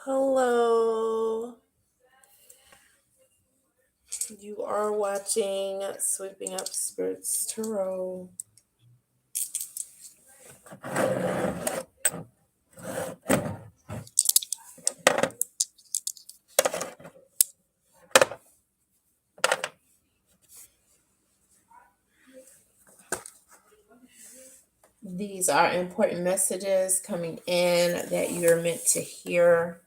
Hello. You are watching Sweeping Up Spirits Tarot. These are important messages coming in that you're meant to hear.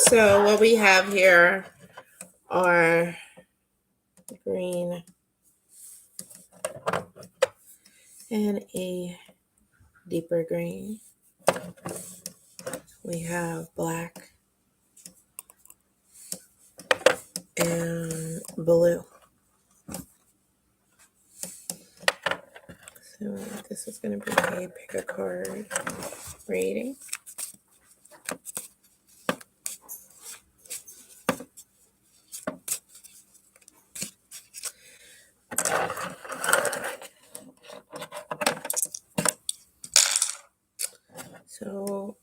So what we have here are green and a deeper green. We have black and blue. So this is going to be a pick a card reading. So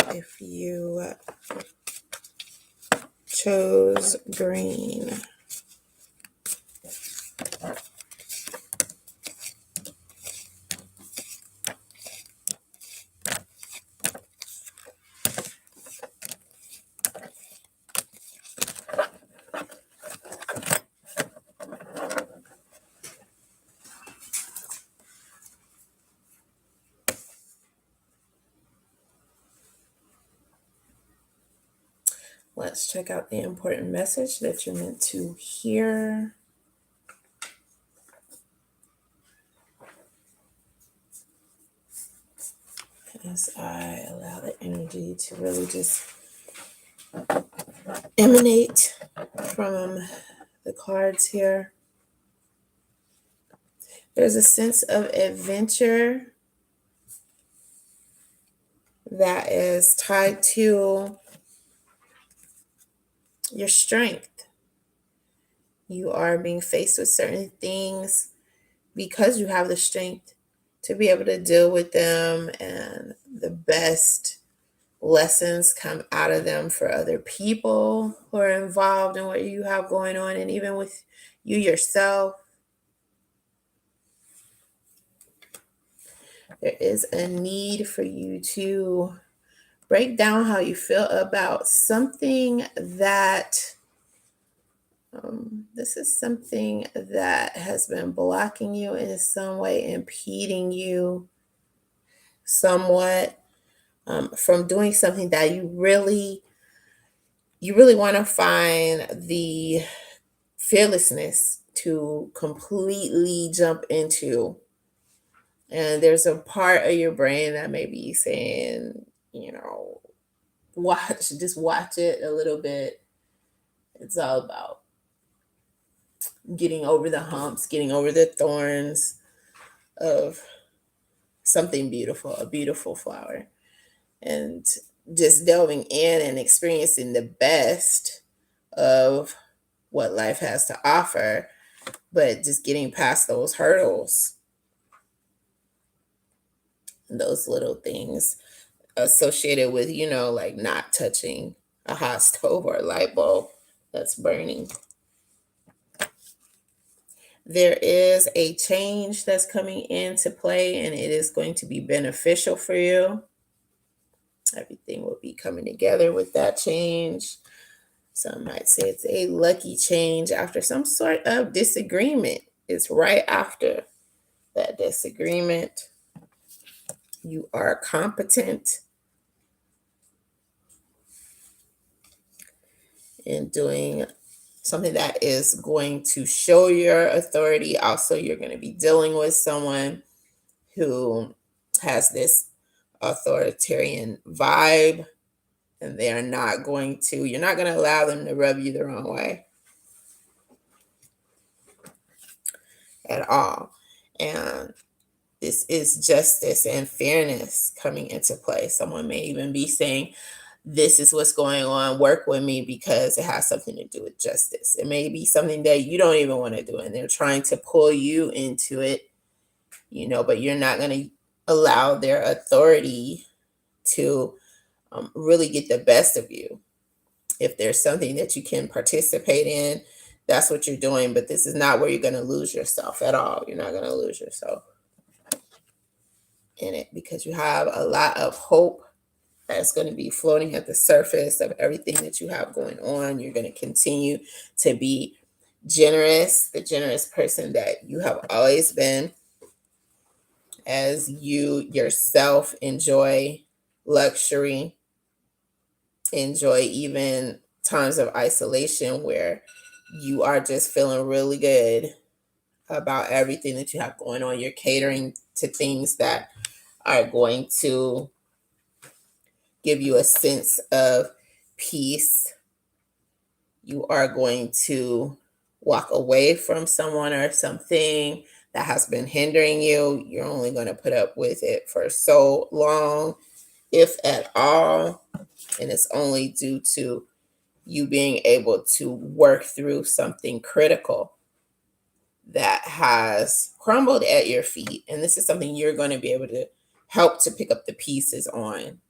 if you chose green, let's check out the important message that you're meant to hear. As I allow the energy to really just emanate from the cards here. There's a sense of adventure that is tied to your strength. You are being faced with certain things because you have the strength to be able to deal with them, and the best lessons come out of them for other people who are involved in what you have going on, and even with you yourself. There is a need for you to break down how you feel about something that this is something that has been blocking you in some way, impeding you somewhat from doing something that you really want to find the fearlessness to completely jump into. And there's a part of your brain that may be saying, just watch it a little bit. It's all about getting over the humps, getting over the thorns of something beautiful, a beautiful flower, and just delving in and experiencing the best of what life has to offer, but just getting past those hurdles, those little things associated with, like not touching a hot stove or a light bulb that's burning. There is a change that's coming into play, and it is going to be beneficial for you. Everything will be coming together with that change. Some might say it's a lucky change after some sort of disagreement. It's right after that disagreement. You are competent in doing something that is going to show your authority. Also, you're going to be dealing with someone who has this authoritarian vibe, and you're not going to allow them to rub you the wrong way at all. And this is justice and fairness coming into play. Someone may even be saying, this is what's going on, work with me because it has something to do with justice. It may be something that you don't even want to do, and they're trying to pull you into it, but you're not going to allow their authority to really get the best of you. If there's something that you can participate in, that's what you're doing. But this is not where you're going to lose yourself at all. You're not going to lose yourself in it because you have a lot of hope that's going to be floating at the surface of everything that you have going on. You're going to continue to be generous, the generous person that you have always been, as you yourself enjoy luxury, enjoy even times of isolation where you are just feeling really good about everything that you have going on. You're catering to things that are going to give you a sense of peace. You are going to walk away from someone or something that has been hindering you. You're only going to put up with it for so long, if at all. And it's only due to you being able to work through something critical that has crumbled at your feet. And this is something you're going to be able to help to pick up the pieces on.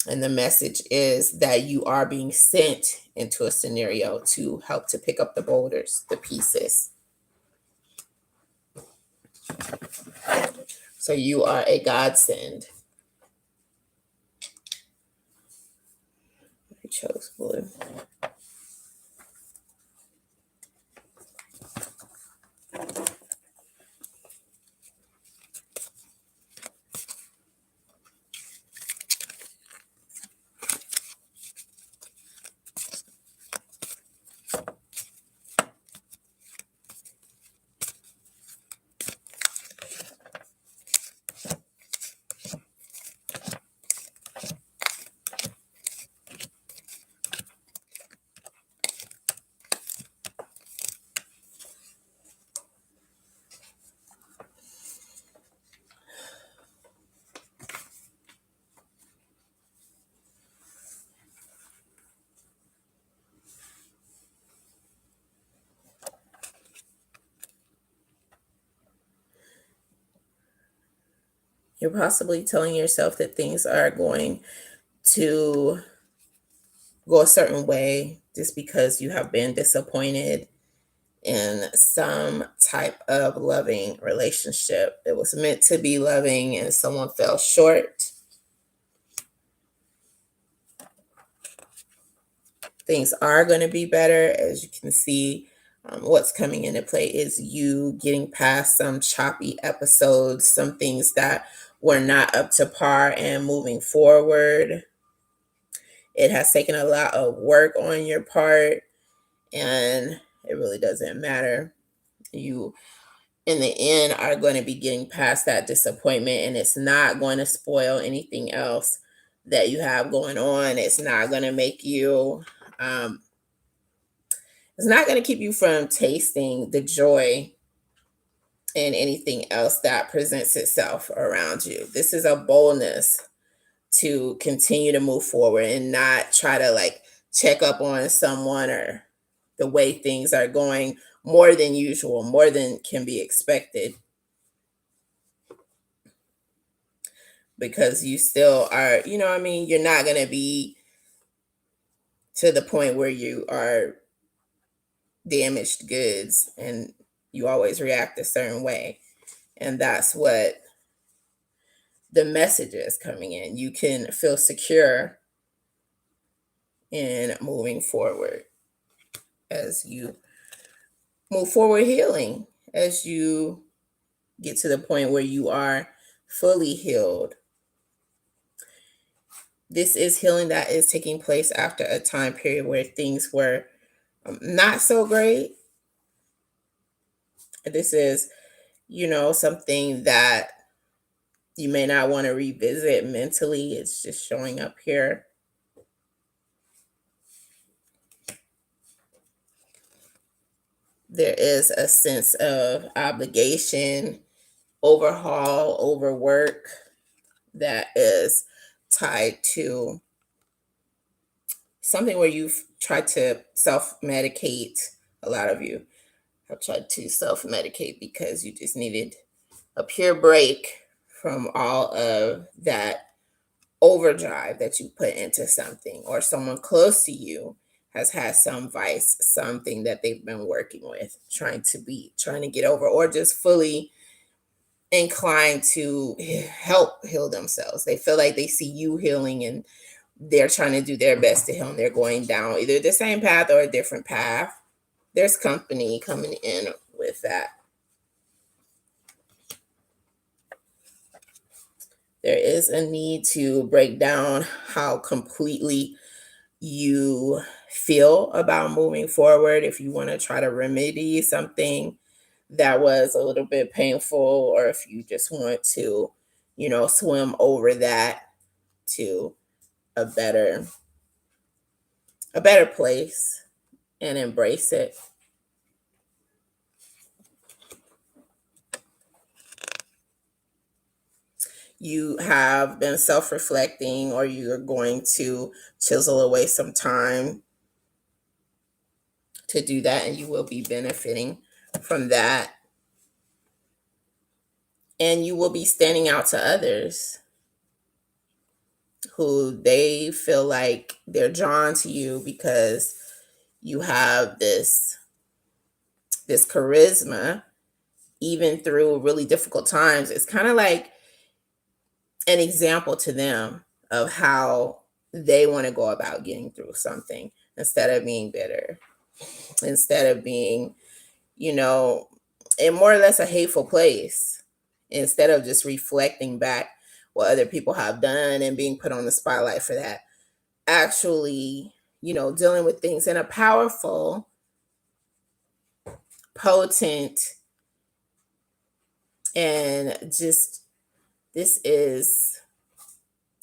And the message is that you are being sent into a scenario to help to pick up the boulders, the pieces. So you are a godsend. I chose blue. You're possibly telling yourself that things are going to go a certain way just because you have been disappointed in some type of loving relationship. It was meant to be loving and someone fell short. Things are going to be better. As you can see, what's coming into play is you getting past some choppy episodes, some things that were not up to par, and moving forward. It has taken a lot of work on your part, and it really doesn't matter. You, in the end, are going to be getting past that disappointment, and it's not going to spoil anything else that you have going on. It's not going to make you, it's not going to keep you from tasting the joy in anything else that presents itself around you. This is a boldness to continue to move forward and not try to like check up on someone or the way things are going more than usual, more than can be expected, because you still are, you're not going to be to the point where you are damaged goods and you always react a certain way. And that's what the message is coming in. You can feel secure in moving forward as you move forward healing, as you get to the point where you are fully healed. This is healing that is taking place after a time period where things were not so great. This is, something that you may not want to revisit mentally. It's just showing up here. There is a sense of obligation overhaul, overwork that is tied to something where you've tried to self-medicate. A lot of you have tried to self-medicate because you just needed a pure break from all of that overdrive that you put into something, or someone close to you has had some vice, something that they've been working with, trying to get over, or just fully inclined to help heal themselves. They feel like they see you healing and they're trying to do their best to heal, and they're going down either the same path or a different path. There's company coming in with that. There is a need to break down how completely you feel about moving forward. If you want to try to remedy something that was a little bit painful, or if you just want to, swim over that to a better place and embrace it. You have been self-reflecting, or you're going to chisel away some time to do that, and you will be benefiting from that. And you will be standing out to others who they feel like they're drawn to you because you have this charisma even through really difficult times. It's kind of like an example to them of how they want to go about getting through something, instead of being bitter, instead of being, in more or less a hateful place, instead of just reflecting back what other people have done and being put on the spotlight for that. Actually, dealing with things in a powerful, potent, and just, this is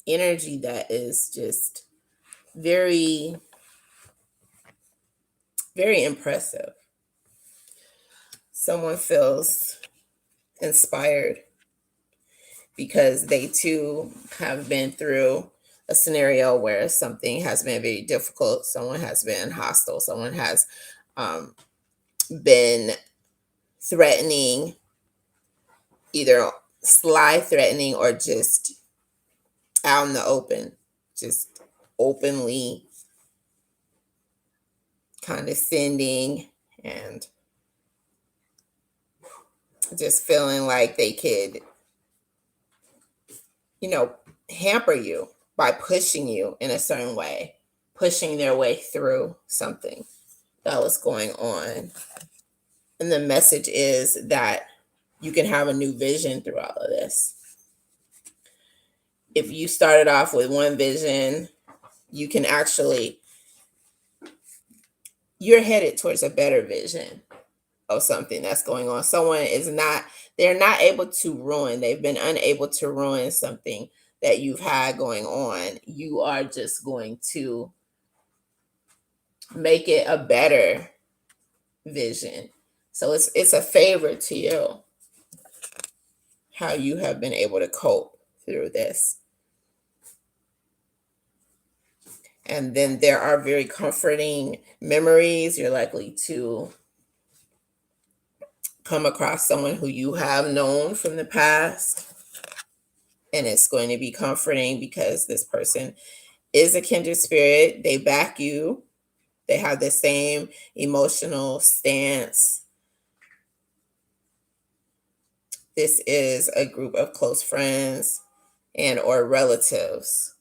energy that is just very, very impressive. Someone feels inspired because they too have been through a scenario where something has been very difficult. Someone has been hostile. Someone has been threatening, either sly threatening or just out in the open, just openly condescending and just feeling like they could, hamper you by pushing you in a certain way, pushing their way through something that was going on. And the message is that you can have a new vision through all of this. If you started off with one vision, you can actually, you're headed towards a better vision of something that's going on. Someone is not, they're not able to ruin, they've been unable to ruin something that you've had going on. You are just going to make it a better vision. So it's a favor to you how you have been able to cope through this. And then there are very comforting memories. You're likely to come across someone who you have known from the past. And it's going to be comforting because this person is a kindred spirit. They back you. They have the same emotional stance. This is a group of close friends and or relatives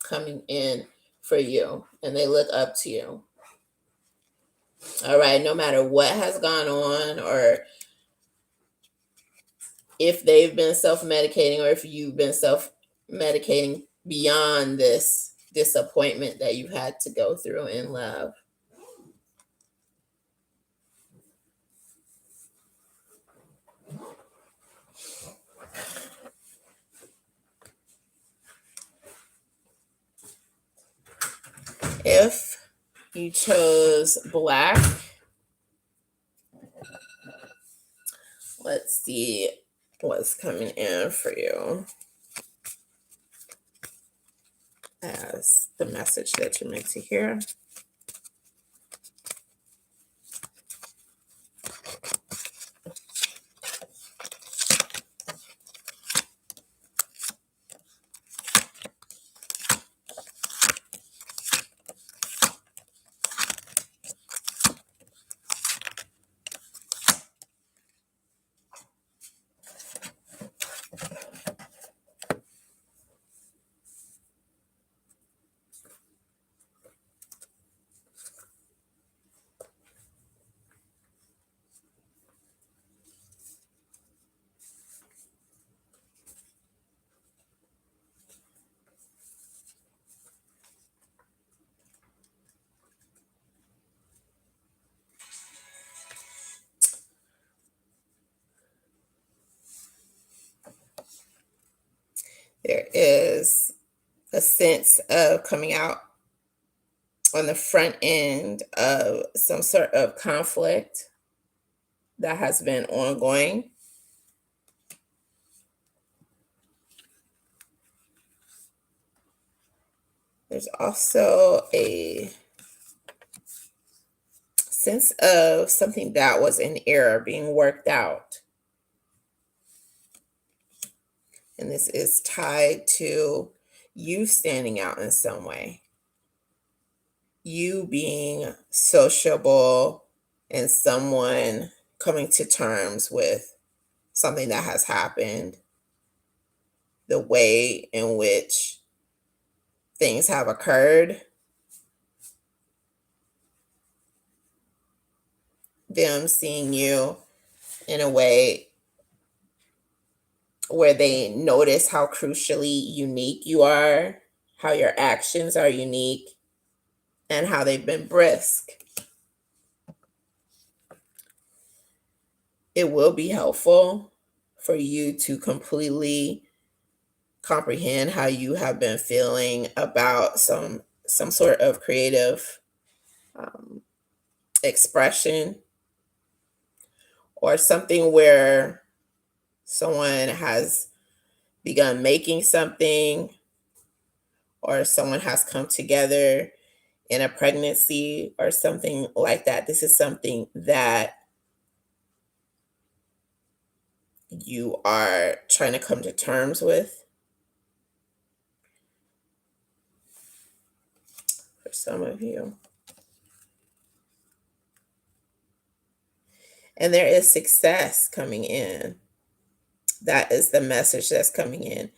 coming in for you, and they look up to you. All right, no matter what has gone on, or if they've been self-medicating, or if you've been self-medicating beyond this disappointment that you've had to go through in love. If you chose black, let's see. what's coming in for you as the message that you're meant to hear. There is a sense of coming out on the front end of some sort of conflict that has been ongoing. There's also a sense of something that was in error being worked out. And this is tied to you standing out in some way, you being sociable, and someone coming to terms with something that has happened, the way in which things have occurred, them seeing you in a way where they notice how crucially unique you are, how your actions are unique, and how they've been brisk. It will be helpful for you to completely comprehend how you have been feeling about some sort of creative expression, or something where someone has begun making something, or someone has come together in a pregnancy or something like that. This is something that you are trying to come to terms with for some of you. And there is success coming in. That is the message that's coming in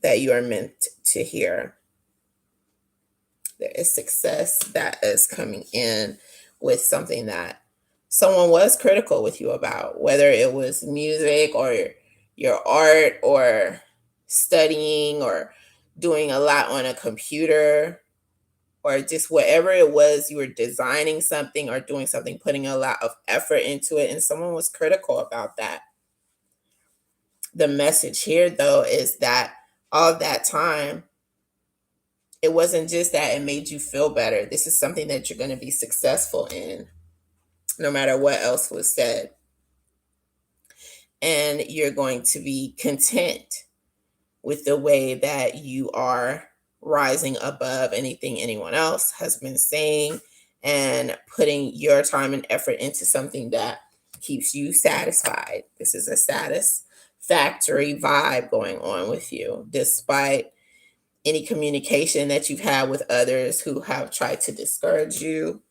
that you are meant to hear. There is success that is coming in with something that someone was critical with you about, whether it was music or your art or studying or doing a lot on a computer, or just whatever it was, you were designing something or doing something, putting a lot of effort into it, and someone was critical about that. The message here, though, is that all that time, it wasn't just that it made you feel better. This is something that you're going to be successful in, no matter what else was said. And you're going to be content with the way that you are rising above anything anyone else has been saying, and putting your time and effort into something that keeps you satisfied. This is a satisfactory vibe going on with you, despite any communication that you've had with others who have tried to discourage you.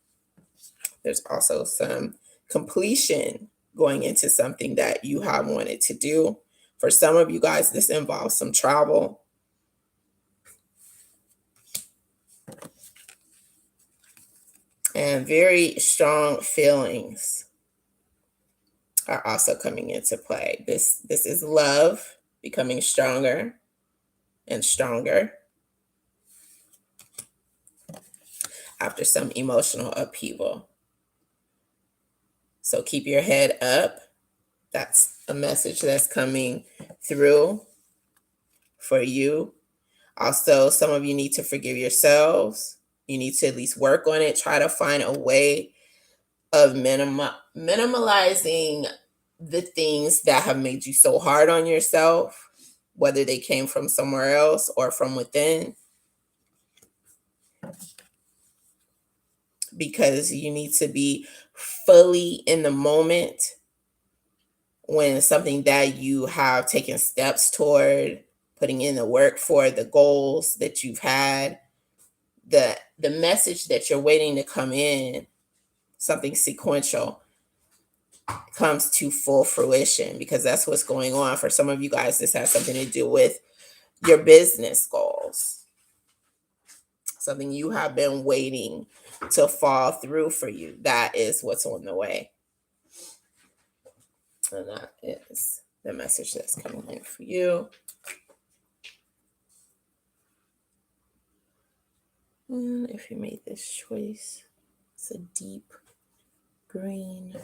There's also some completion going into something that you have wanted to do. For some of you guys, this involves some travel. And very strong feelings are also coming into play. This is love becoming stronger and stronger after some emotional upheaval. So keep your head up. That's a message that's coming through for you. Also, some of you need to forgive yourselves. You need to at least work on it. Try to find a way of minimalizing the things that have made you so hard on yourself, whether they came from somewhere else or from within, because you need to be fully in the moment when something that you have taken steps toward, putting in the work for, the goals that you've had, the message that you're waiting to come in, something sequential, comes to full fruition, because that's what's going on for some of you guys. This has something to do with your business goals, something you have been waiting to fall through for you. That is what's on the way, and that is the message that's coming in for you. And if you made this choice, it's a deep green.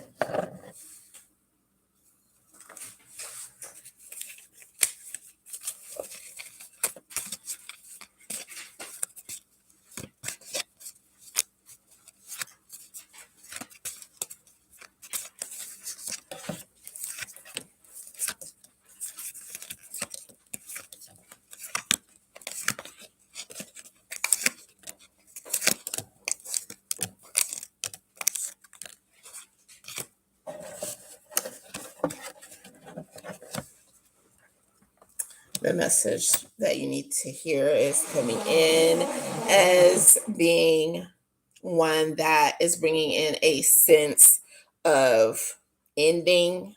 The message that you need to hear is coming in as being one that is bringing in a sense of ending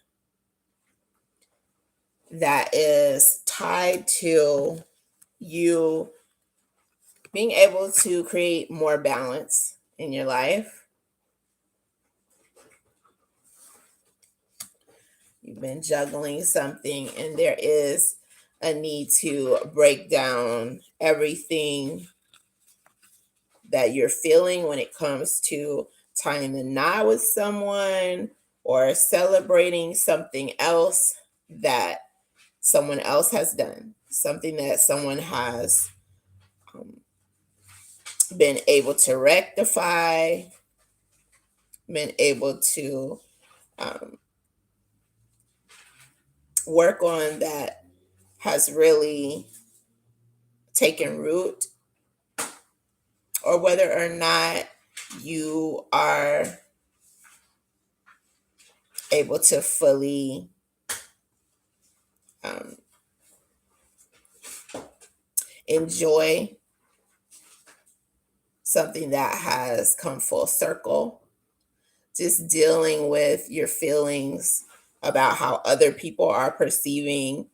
that is tied to you being able to create more balance in your life. You've been juggling something, and there is a need to break down everything that you're feeling when it comes to tying the knot with someone or celebrating something else that someone else has done, something that someone has um, been able to rectify, been able to um, work on, that has really taken root, or whether or not you are able to fully um, enjoy something that has come full circle. Just dealing with your feelings about how other people are perceiving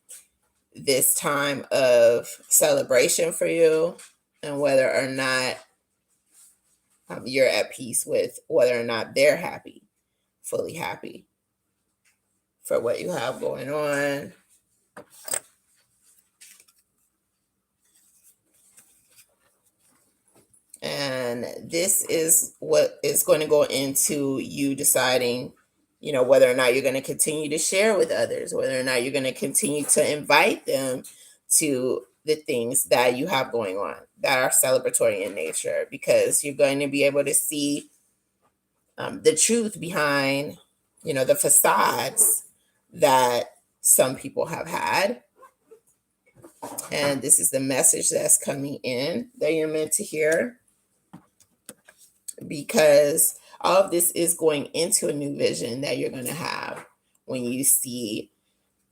this time of celebration for you, and whether or not you're at peace with whether or not they're happy, fully happy for what you have going on. And this is what is going to go into you deciding, whether or not you're going to continue to share with others, whether or not you're going to continue to invite them to the things that you have going on that are celebratory in nature, because you're going to be able to see the truth behind, the facades that some people have had. And this is the message that's coming in that you're meant to hear, because all of this is going into a new vision that you're going to have when you see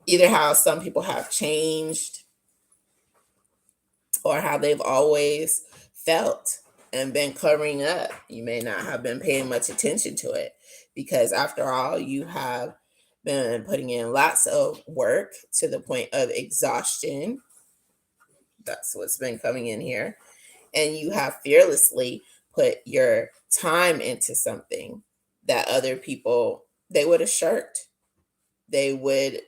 either how some people have changed or how they've always felt and been covering up. You may not have been paying much attention to it, because after all, you have been putting in lots of work to the point of exhaustion. That's what's been coming in here. And you have fearlessly put your time into something that other people, they would have shirked. They would,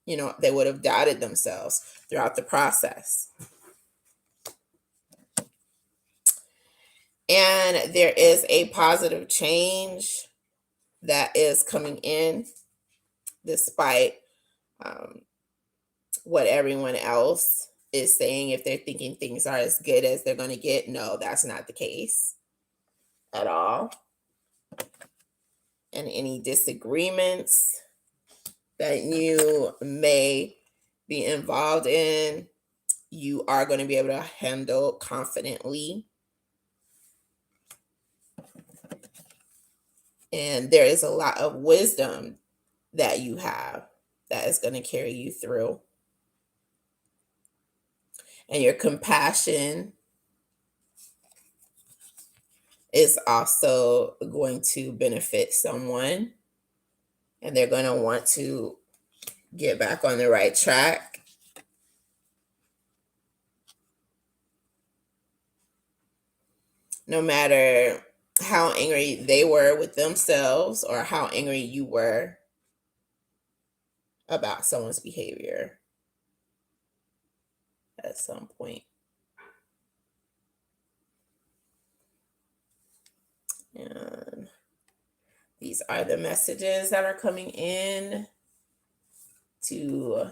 they would have doubted themselves throughout the process. And there is a positive change that is coming in, despite what everyone else is saying. If they're thinking things are as good as they're going to get, no, that's not the case at all. And any disagreements that you may be involved in, you are going to be able to handle confidently. And there is a lot of wisdom that you have that is going to carry you through. And your compassion is also going to benefit someone, and they're going to want to get back on the right track. No matter how angry they were with themselves or how angry you were about someone's behavior at some point. And these are the messages that are coming in to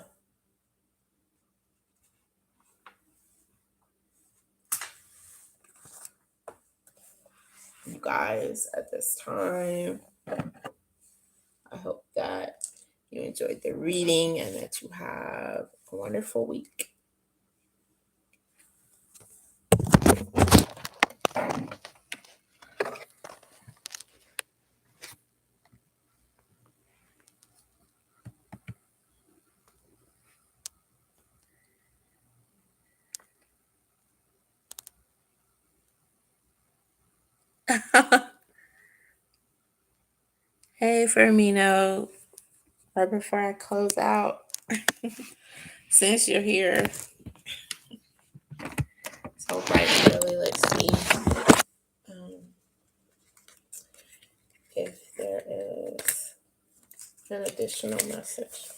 you guys at this time. I hope that you enjoyed the reading and that you have a wonderful week. Hey, Firmino. Right before I close out, since you're here, so bright and early, let's see if there is an additional message.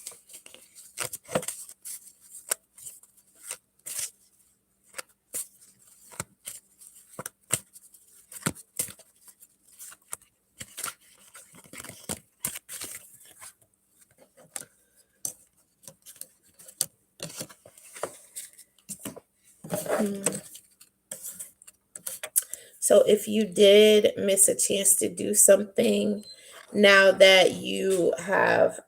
So if you did miss a chance to do something, now that you have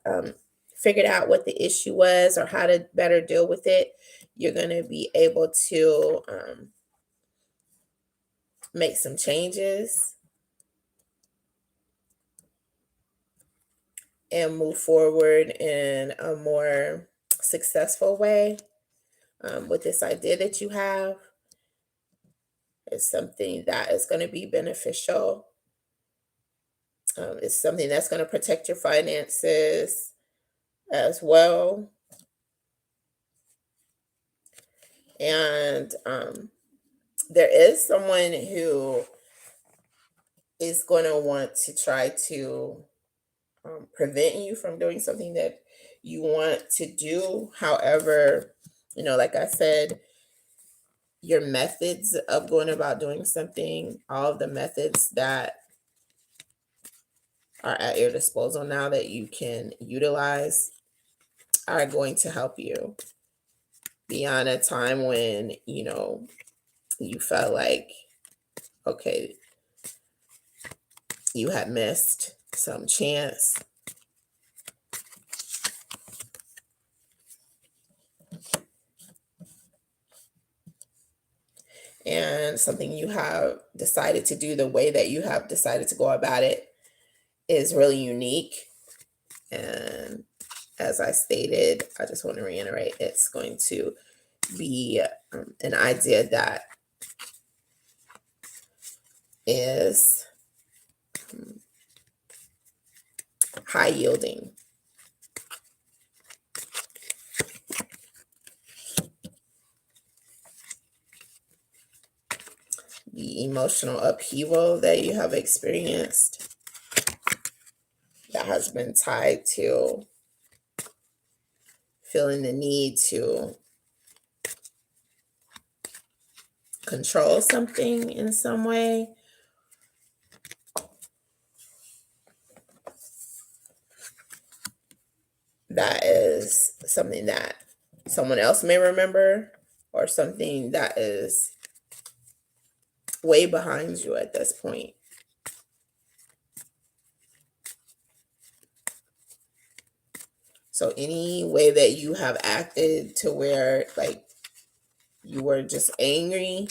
figured out what the issue was or how to better deal with it, you're going to be able to make some changes and move forward in a more successful way with this idea that you have. It's something that is going to be beneficial. It's something that's going to protect your finances as well. And there is someone who is going to want to try to prevent you from doing something that you want to do. However, like I said, your methods of going about doing something, all of the methods that are at your disposal now that you can utilize are going to help you beyond a time when, you felt like, okay, you had missed some chance. And something you have decided to do, the way that you have decided to go about it is really unique. And as I stated, I just want to reiterate, it's going to be an idea that is high yielding. The emotional upheaval that you have experienced that has been tied to feeling the need to control something in some way. That is something that someone else may remember, or something that is way behind you at this point. So any way that you have acted to where like you were just angry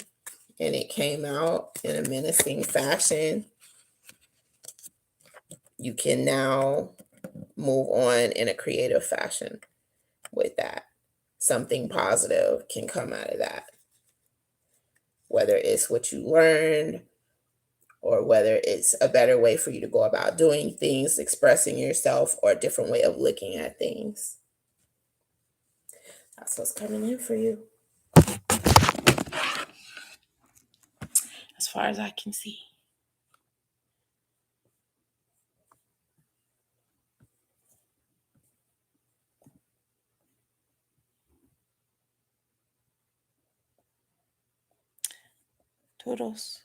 and it came out in a menacing fashion, you can now move on in a creative fashion with that. Something positive can come out of that, whether it's what you learned or whether it's a better way for you to go about doing things, expressing yourself, or a different way of looking at things. That's what's coming in for you, as far as I can see. Toodles.